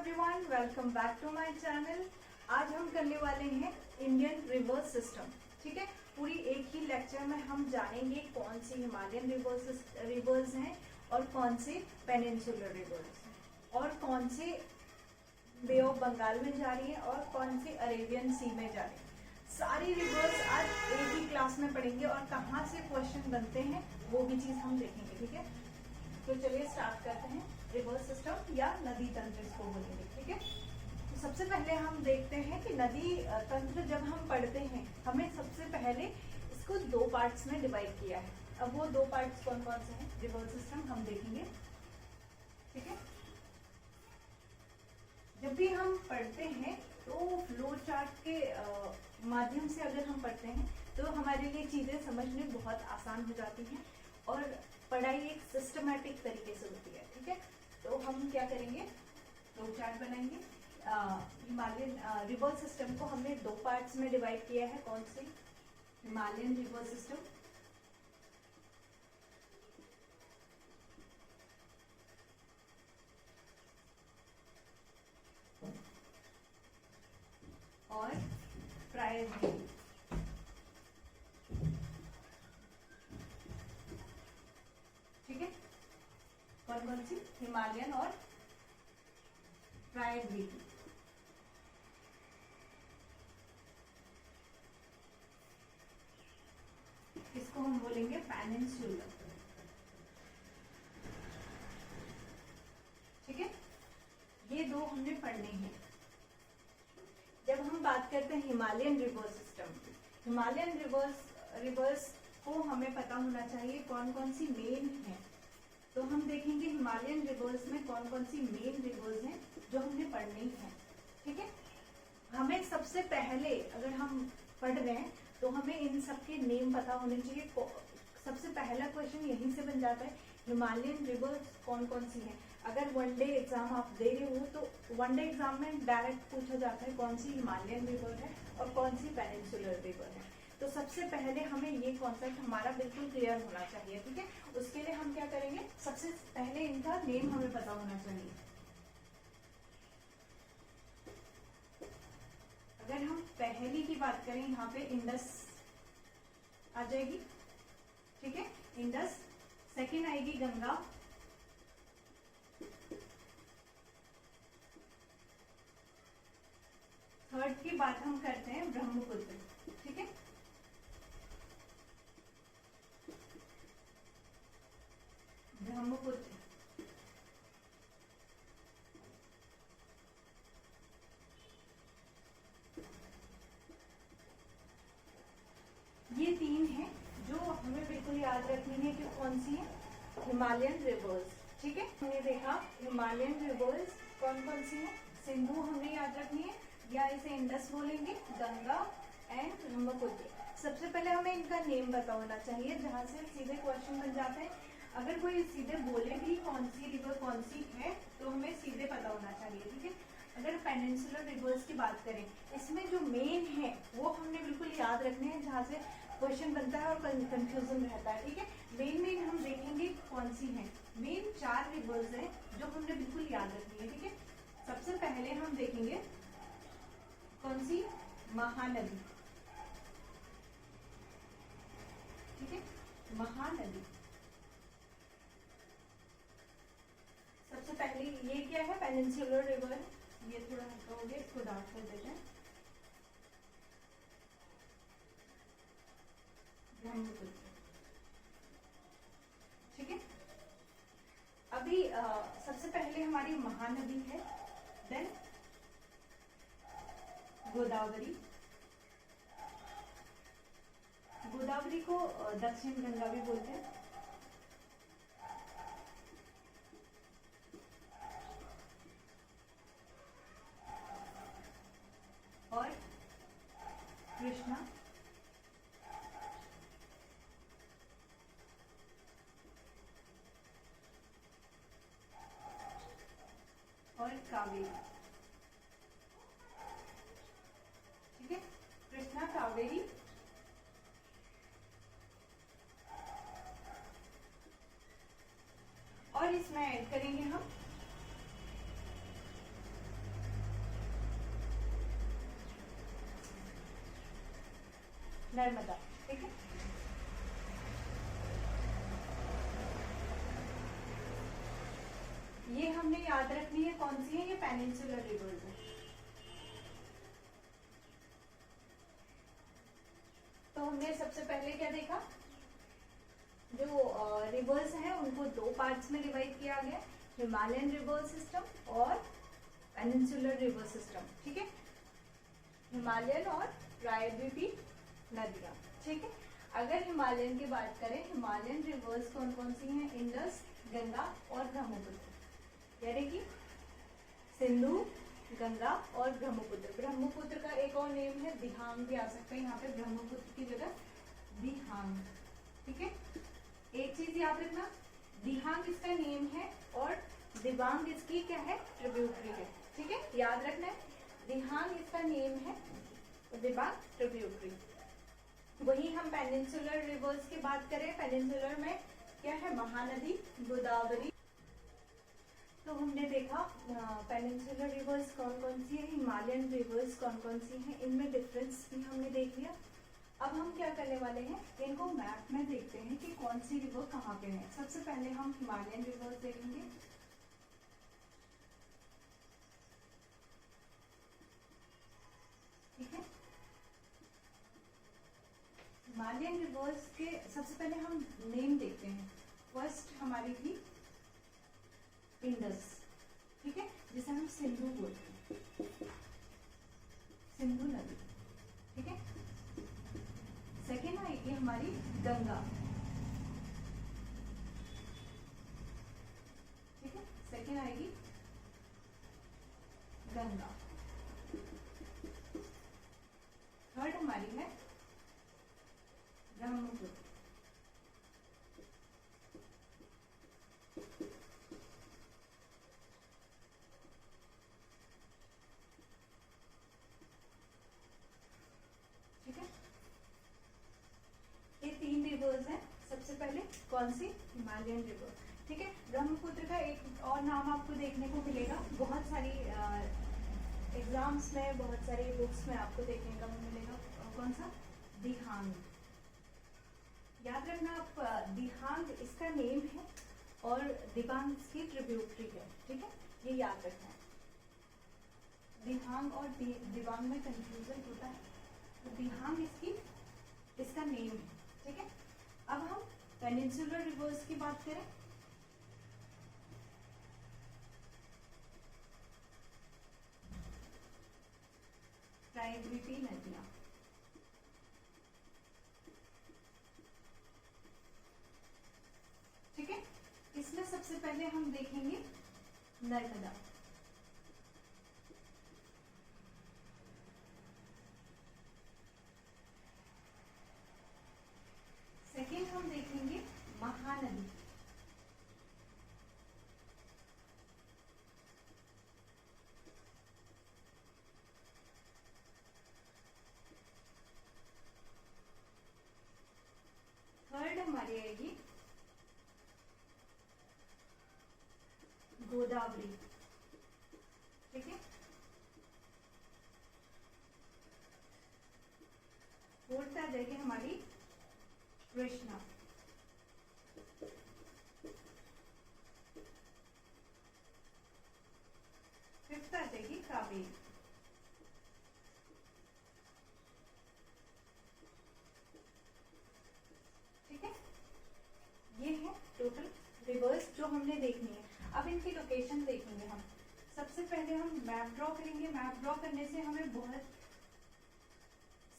Everyone, welcome back to my channel. आज हम करने वाले हैं इंडियन रिवर सिस्टम। ठीक है, पूरी एक ही लेक्चर में हम जानेंगे कौन सी हिमालयन रिवर्स हैं और कौन से पेनिनसुलर रिवर्स हैं और कौन से बे ऑफ बंगाल में जा रही है और कौन सी अरेबियन सी में जा रही है। सारी रिवर्स आज एक ही क्लास में पढ़ेंगे और कहाँ से क्वेश्चन बनते हैं वो भी चीज हम देखेंगे। ठीक है, तो चलिए स्टार्ट करते हैं। रिवर सिस्टम या नदी तंत्र इसको बोलेंगे। ठीक है, तो सबसे पहले हम देखते हैं कि नदी तंत्र जब हम पढ़ते हैं हमें सबसे पहले इसको दो पार्ट्स में डिवाइड किया है। अब वो दो पार्ट्स कौन कौन से हैं रिवर सिस्टम हम देखेंगे। ठीक है, जब भी हम पढ़ते हैं तो फ्लो चार्ट के माध्यम से अगर हम पढ़ते हैं तो हमारे लिए चीजें समझने बहुत आसान हो जाती हैं और पढ़ाई एक सिस्टमैटिक तरीके से होती है। ठीक है, तो हम क्या करेंगे, फ्लो चार्ट बनाएंगे। हिमालयन रिवर सिस्टम को हमने दो पार्ट्स में डिवाइड किया है। कौन सी? हिमालयन रिवर सिस्टम और प्रायः ठीक है, कौन कौन सी? हिमालयन और प्रायद्वीप। इसको हम बोलेंगे पेनिनसुलर। ठीक है, ये दो हमने पढ़ने हैं। जब हम बात करते हैं Himalayan river system, Himalayan reverse को हमें पता होना चाहिए कौन कौन सी मेन है। तो हम देखेंगे हिमालयन रिवर्स में कौन कौन सी मेन रिवर्स हैं जो हमने पढ़नी है। ठीक है, हमें सबसे पहले अगर हम पढ़ रहे हैं तो हमें इन सब के नेम पता होने चाहिए। सबसे पहला क्वेश्चन यहीं से बन जाता है, हिमालयन रिवर्स कौन कौन सी हैं। अगर वनडे एग्जाम आप दे रहे हो तो वनडे एग्जाम में डायरेक्ट पूछा जाता है कौन सी हिमालयन रिवर है और कौन सी पेनिनसुलर रिवर है। तो सबसे पहले हमें ये कॉन्सेप्ट हमारा बिल्कुल क्लियर होना चाहिए। ठीक है, उसके लिए हम क्या करेंगे, सबसे पहले इनका नेम हमें पता होना चाहिए। अगर हम पहली की बात करें, यहाँ पे इंडस आ जाएगी। ठीक है, इंडस। सेकेंड आएगी गंगा। थर्ड की बात हम करते हैं ब्रह्मपुत्र। ठीक है, ब्रह्मपुत्र। ये तीन हैं जो हमें बिल्कुल याद रखनी है कि कौन सी है, हिमालयन रिवर्स। ठीक है, हमने देखा हिमालयन रिवर्स कौन कौन सी है। सिंधु हमने याद रखनी है या इसे इंडस बोलेंगे, गंगा एंड ब्रह्मपुत्र। सबसे पहले हमें इनका नेम पता होना चाहिए जहां से सीधे क्वेश्चन बन जाते हैं। अगर कोई सीधे बोले भी कौन सी रिवर कौन सी है तो हमें सीधे पता होना चाहिए। ठीक है, अगर पेनिनसुलर रिवर्स की बात करें, इसमें जो मेन है वो हमने बिल्कुल याद रखने हैं जहां से क्वेश्चन बनता है और कंफ्यूजन रहता है। ठीक है, मेन हम देखेंगे कौन सी है। मेन 4 रिवर्स है जो हमने बिल्कुल याद रखनी है। ठीक है, सबसे पहले हम देखेंगे कौन सी, महानदी। ठीक है, महानदी सबसे पहले। ये क्या है, पेनिनसुलर रिवर है। ये थोड़ा हल्का हो गया, इसको डार्क कर देते हैं। ब्रह्मपुत्र। ठीक है, अभी सबसे पहले हमारी महानदी है, देन गोदावरी। गोदावरी को दक्षिण गंगा भी बोलते हैं। और कृष्णा, और कावेरी। ठीक है, कृष्णा, कावेरी और इसमें ऐड करेंगे हम नर्मदा, ठीक है। ये हमने याद रखनी है, कौन सी है, ये पेनिनसुलर रिवर्स है। तो हमने सबसे पहले क्या देखा, जो रिवर्स है उनको दो पार्ट्स में डिवाइड किया गया, हिमालयन रिवर सिस्टम और पेनिनसुलर रिवर सिस्टम, ठीक है। हिमालयन और प्रायद्वीपीय नदियां, ठीक है। अगर हिमालयन की बात करें, हिमालयन रिवर्स कौन कौन सी हैं, इंडस, गंगा और ब्रह्मपुत्र, यानी कि सिंधु, गंगा और ब्रह्मपुत्र। ब्रह्मपुत्र का एक और नेम है दिहांग भी आ सकता है यहाँ पे, ब्रह्मपुत्र की जगह दिहांग, ठीक है। एक चीज याद रखना, दिहांग इसका नेम है और दिबांग इसकी क्या है, ट्रिब्यूटरी है, ठीक है, याद रखना है। दिहांग इसका नेम है और दिबांग ट्रिब्यूटरी। वही हम पेनिनसुलर रिवर्स की बात करें, पेनिनसुलर में क्या है, महानदी, गोदावरी। तो हमने देखा पेनिनसुलर रिवर्स कौन कौन सी है, हिमालयन रिवर्स कौन कौन सी है, इनमें डिफरेंस भी हमने देख लिया। अब हम क्या करने वाले हैं, इनको मैप में देखते हैं कि कौन सी रिवर कहाँ पे है। सबसे पहले हम हिमालयन रिवर्स देखेंगे, ठीक है। हिमालयन रिवर्स के सबसे पहले हम नेम देखते हैं। फर्स्ट हमारी थी इंडस, ठीक है, जिसे हम सिंधु बोलते हैं, सिंधु नदी, ठीक है। सेकेंड आएगी हमारी गंगा, ठीक है, सेकेंड आएगी गंगा। थर्ड हमारी है ब्रह्मपुत्र, ठीक है। ये तीन रिवर्स हैं। सबसे पहले कौन सी, हिमालयन रिवर, ठीक है। ब्रह्मपुत्र का एक और नाम आपको देखने को मिलेगा, बहुत सारी एग्जाम्स में, बहुत सारी बुक्स में आपको देखने का मिलेगा, कौन सा, दिहांग। याद रखना आप, दिहांग इसका नेम है और दिबांग इसकी ट्रिब्यूटरी है, ठीक है, ये याद रखना है। दिहांग और दिबांग में कंफ्यूजन होता है, तो दिहांग इसका नेम है, ठीक है। अब हम पेनिनसुलर रिवर्स की बात करें, प्रायद्वीपीय नदियां, ठीक है। इसमें सबसे पहले हम देखेंगे नर्मदा, सेकेंड हम देखेंगे महानदी, थर्ड हमारी आएगी गोदावरी, ठीक है। फोर्थ आ जाएगी हमारी कृष्णा, फिफ्थ आ जाएगी कावेरी, ठीक है। ये है टोटल रिवर्स जो हमने देखनी है। अब इनकी लोकेशन देखेंगे हम। सबसे पहले हम मैप ड्रॉ करेंगे। मैप ड्रॉ करने से हमें बहुत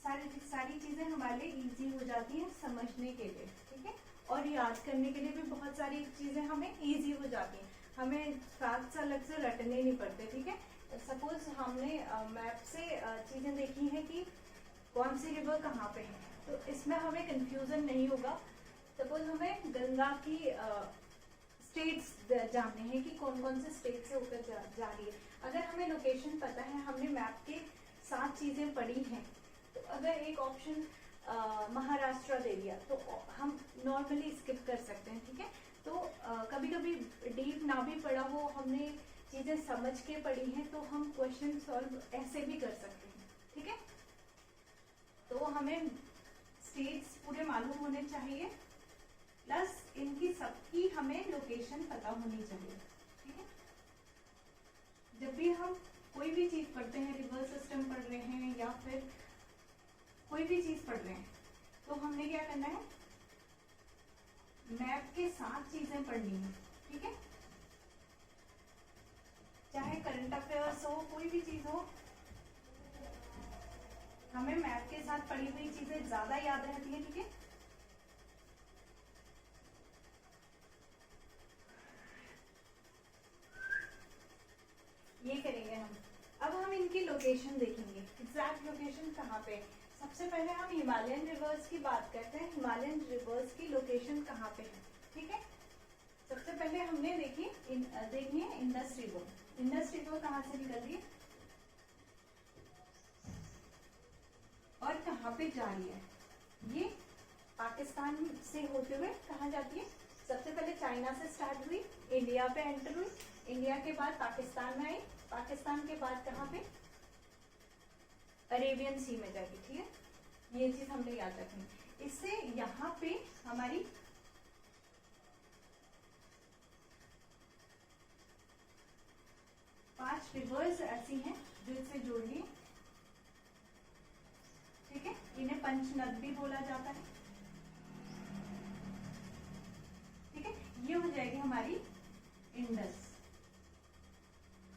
सारी चीजें हमारे लिए इजी हो जाती हैं समझने के लिए, ठीक है, और याद करने के लिए भी बहुत सारी चीजें हमें इजी हो जाती हैं, हमें फैक्ट्स अलग से रटने नहीं पड़ते, ठीक है। सपोज हमने मैप से चीजें देखी हैं कि कौन सी रिवर कहाँ पे है, तो इसमें हमें कंफ्यूजन नहीं होगा। सपोज हमें गंगा की स्टेट्स जानने हैं कि कौन कौन से स्टेट से होकर जा रही है। अगर हमें लोकेशन पता है, हमने मैप के 7 चीजें पढ़ी हैं, तो अगर एक ऑप्शन महाराष्ट्र दे दिया तो हम नॉर्मली स्किप कर सकते हैं, ठीक है। तो कभी कभी डीप ना भी पढ़ा हो, हमने चीजें समझ के पढ़ी हैं, तो हम क्वेश्चन सॉल्व ऐसे भी कर सकते हैं, ठीक है। तो हमें स्टेट्स पूरे मालूम होने चाहिए, प्लस इनकी सबकी हमें लोकेशन पता होनी चाहिए। ठीक है, जब भी हम कोई भी चीज पढ़ते हैं, रिवर सिस्टम पढ़ रहे हैं या फिर कोई भी चीज पढ़ रहे हैं, तो हमने क्या करना है, मैप के साथ चीजें पढ़नी है। ठीक है, चाहे करंट अफेयर्स हो, कोई भी चीज हो, हमें मैप के साथ पढ़ी हुई चीजें ज्यादा याद रहती है। ठीक है, ये करेंगे हम। अब हम इनकी लोकेशन देखेंगे, एग्जैक्ट लोकेशन कहाँ पे। सबसे पहले हम हिमालयन रिवर्स की बात करते हैं, हिमालयन रिवर्स की लोकेशन कहाँ पे है। ठीक है, सबसे पहले हमने देखनी है इंडस रिवर। इंडस रिवर कहाँ से निकल रही है और कहाँ पे जा रही है। ये पाकिस्तान से होते हुए कहाँ जाती है, सबसे पहले चाइना से स्टार्ट हुई, इंडिया पे एंटर हुई, इंडिया के बाद पाकिस्तान में आई, पाकिस्तान के बाद कहाँ पे, अरेबियन सी में जाएगी। ठीक है, ये चीज हमने याद रखनी। इससे यहाँ पे हमारी पांच रिवर्स ऐसी हैं जो इससे जुड़ रही है। ठीक है, इन्हें पंचनद भी बोला जाता है। ठीक है, ये हो जाएगी हमारी इंडस,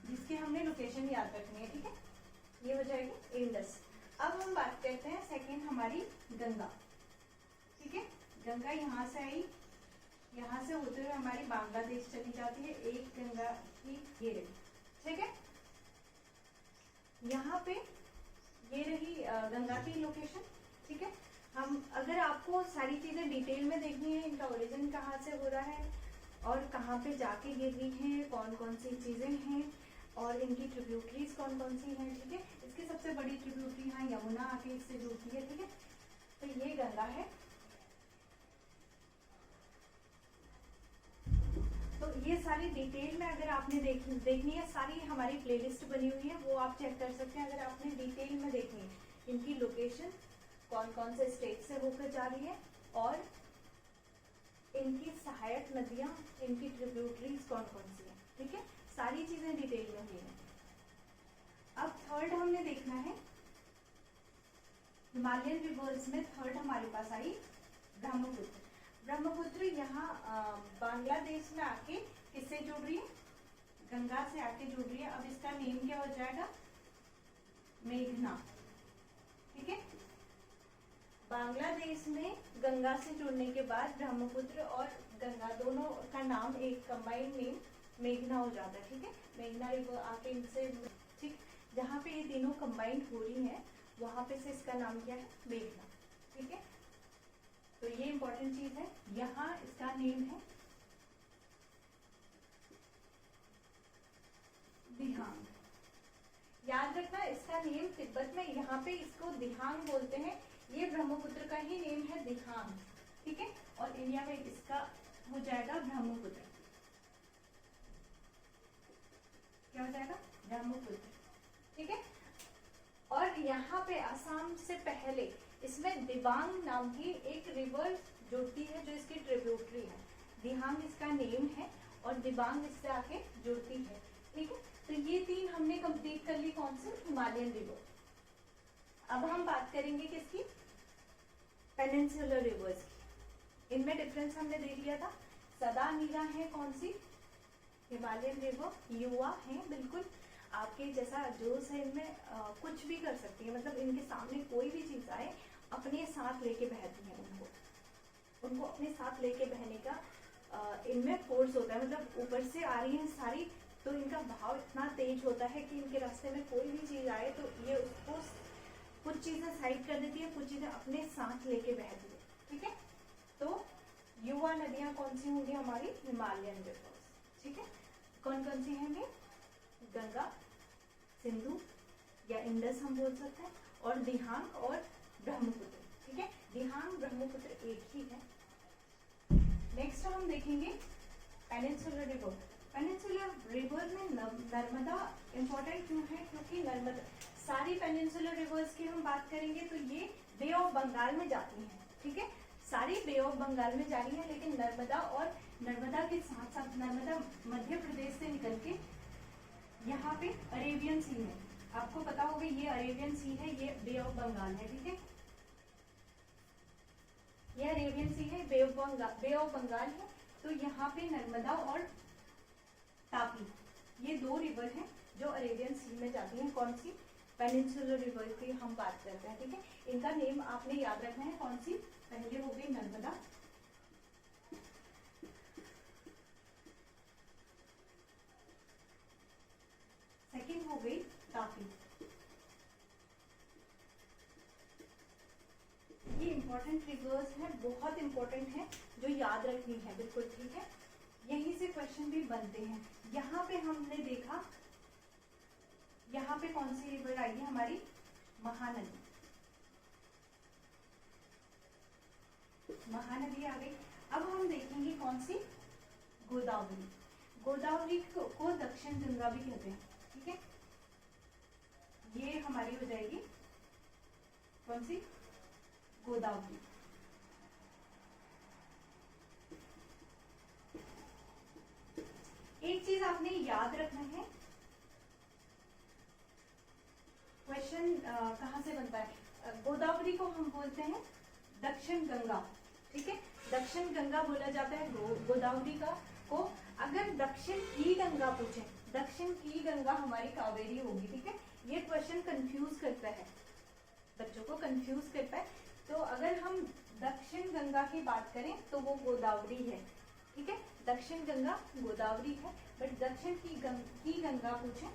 जिसकी हमने लोकेशन याद रखनी है। ठीक है, ये हो जाएगी इंडस। अब हम बात करते हैं सेकंड हमारी गंगा। ठीक है, गंगा यहाँ से आई, यहाँ से होते हुए हमारी बांग्लादेश चली जाती है। एक गंगा की ये रही। ठीक है, यहाँ पे ये रही गंगा की लोकेशन। ठीक है, हम अगर आपको सारी चीजें डिटेल में देखनी है, इनका ओरिजिन कहाँ से हो रहा है और कहाँ पे जाके गिर रही है, कौन कौन सी चीजें हैं और इनकी ट्रिब्यूटरीज कौन कौन सी हैं। ठीक है, इसकी सबसे बड़ी ट्रिब्यूटरी यहाँ यमुना आके इससे जुड़ती है। ठीक है, तो ये गंगा है। तो ये सारी डिटेल में अगर आपने देखनी है, सारी हमारी प्लेलिस्ट बनी हुई है, वो आप चेक कर सकते हैं। अगर आपने डिटेल में देखनी है, इनकी लोकेशन कौन कौन से स्टेट से होकर जा रही है और इनकी सहायक नदियां, इनकी ट्रिब्यूटरीज कौन कौन सी है। ठीक है, सारी चीजें डिटेल में हुई है। अब थर्ड हमने देखना है, हिमालयन रिवर्स में थर्ड हमारे पास आई ब्रह्मपुत्र। ब्रह्मपुत्र यहाँ बांग्लादेश में आके किससे जुड़ रही है, गंगा से आके जुड़ रही है। अब इसका नेम क्या हो जाएगा, मेघना। ठीक है, बांग्लादेश में गंगा से जुड़ने के बाद ब्रह्मपुत्र और गंगा दोनों का नाम एक कंबाइंड नेम मेघना हो जाता है। ठीक है, मेघना रिवर आके इनसे, ठीक, जहाँ पे ये तीनों कंबाइंड हो रही हैं वहां पे से इसका नाम क्या है, मेघना। ठीक है, तो ये इंपॉर्टेंट चीज है। यहाँ इसका नेम है दिहांग। याद रखना, इसका नेम तिब्बत में यहाँ पे इसको दिहांग बोलते हैं। ये ब्रह्मपुत्र का ही नेम है दिहांग। ठीक है, और इंडिया में इसका हो जाएगा ब्रह्मपुत्र। क्या हो जाएगा, ब्रह्मपुत्र। ठीक है, और यहाँ पे असम से पहले इसमें दिबांग नाम की एक रिवर जुड़ती है जो इसकी ट्रिब्यूटरी है। दिहांग इसका नेम है और दिबांग इससे आके जुड़ती है। ठीक है, तो ये तीन हमने कंप्लीट कर ली, कौन सी, हिमालयन रिवर। अब हम बात करेंगे किसकी, पेनिनसुलर रिवर्स की। इनमें डिफरेंस हमने देख लिया था। सदा नीरा है कौन सी, हिमालयन रिवर, युवा है बिल्कुल आपके जैसा जोश है, इनमें कुछ भी कर सकती है। मतलब इनके सामने कोई भी चीज आए अपने साथ लेके बहती है। उनको अपने साथ लेके बहने का इनमें फोर्स होता है। मतलब ऊपर से आ रही है सारी, तो इनका भाव इतना तेज होता है कि इनके रास्ते में कोई भी चीज आए तो ये उसको कुछ चीजें साइड कर देती है, कुछ चीजें अपने साथ लेके बहती है। ठीक है, तो युवा नदियां कौन सी होंगी हमारी, हिमालयन रिवर्स। ठीक है, कौन कौन सी हैं, गंगा, सिंधु या इंडस हम बोल सकते हैं, और दिहांग और ब्रह्मपुत्र। ठीक है, दिहांग ब्रह्मपुत्र एक ही है। नेक्स्ट हम देखेंगे पेनिनसुलर रिवर। पेनिनसुलर रिवर में नर्मदा इंपॉर्टेंट क्यों है, क्योंकि नर्मदा, सारी पेनिनसुलर रिवर्स की हम बात करेंगे तो ये बे ऑफ बंगाल में जाती हैं। ठीक है, सारी बे ऑफ बंगाल में जा रही है, लेकिन नर्मदा और नर्मदा के साथ साथ नर्मदा मध्य प्रदेश से निकल के यहाँ पे अरेबियन सी है, आपको पता होगा ये अरेबियन सी है, ये बे ऑफ बंगाल है। ठीक है, ये अरेबियन सी है, बे ऑफ बंगाल है। तो यहाँ पे नर्मदा और तापी ये दो रिवर हैं जो अरेबियन सी में जाती हैं। कौन सी? पेनिनसुलर रिवर की हम बात करते हैं। ठीक है, इनका नेम आपने याद रखना है। कौन सी? पहले हो गई नर्मदा, सेकंड हो गई तापी। ये इंपॉर्टेंट रिवर्स है, बहुत इंपॉर्टेंट है, जो याद रखनी है बिल्कुल। ठीक है, यहीं से क्वेश्चन भी बनते हैं। यहाँ पे हमने देखा, यहाँ पे कौन सी रिवर आई है हमारी? महानदी। महानदी आ गई। अब हम देखेंगे कौन सी? गोदावरी। गोदावरी को दक्षिण गंगा भी कहते हैं। ठीक है, ये हमारी हो जाएगी कौन सी? गोदावरी। एक चीज आपने याद रखना है, क्वेश्चन कहाँ से बनता है? गोदावरी को हम बोलते हैं दक्षिण गंगा। ठीक है, दक्षिण गंगा बोला जाता है गोदावरी को। अगर दक्षिण की गंगा पूछे, दक्षिण की गंगा हमारी कावेरी होगी। ठीक है, ये क्वेश्चन कंफ्यूज करता है, बच्चों को कंफ्यूज करता है। तो अगर हम दक्षिण गंगा की बात करें तो वो गोदावरी है। ठीक है, दक्षिण गंगा गोदावरी है, बट दक्षिण की गंगा पूछे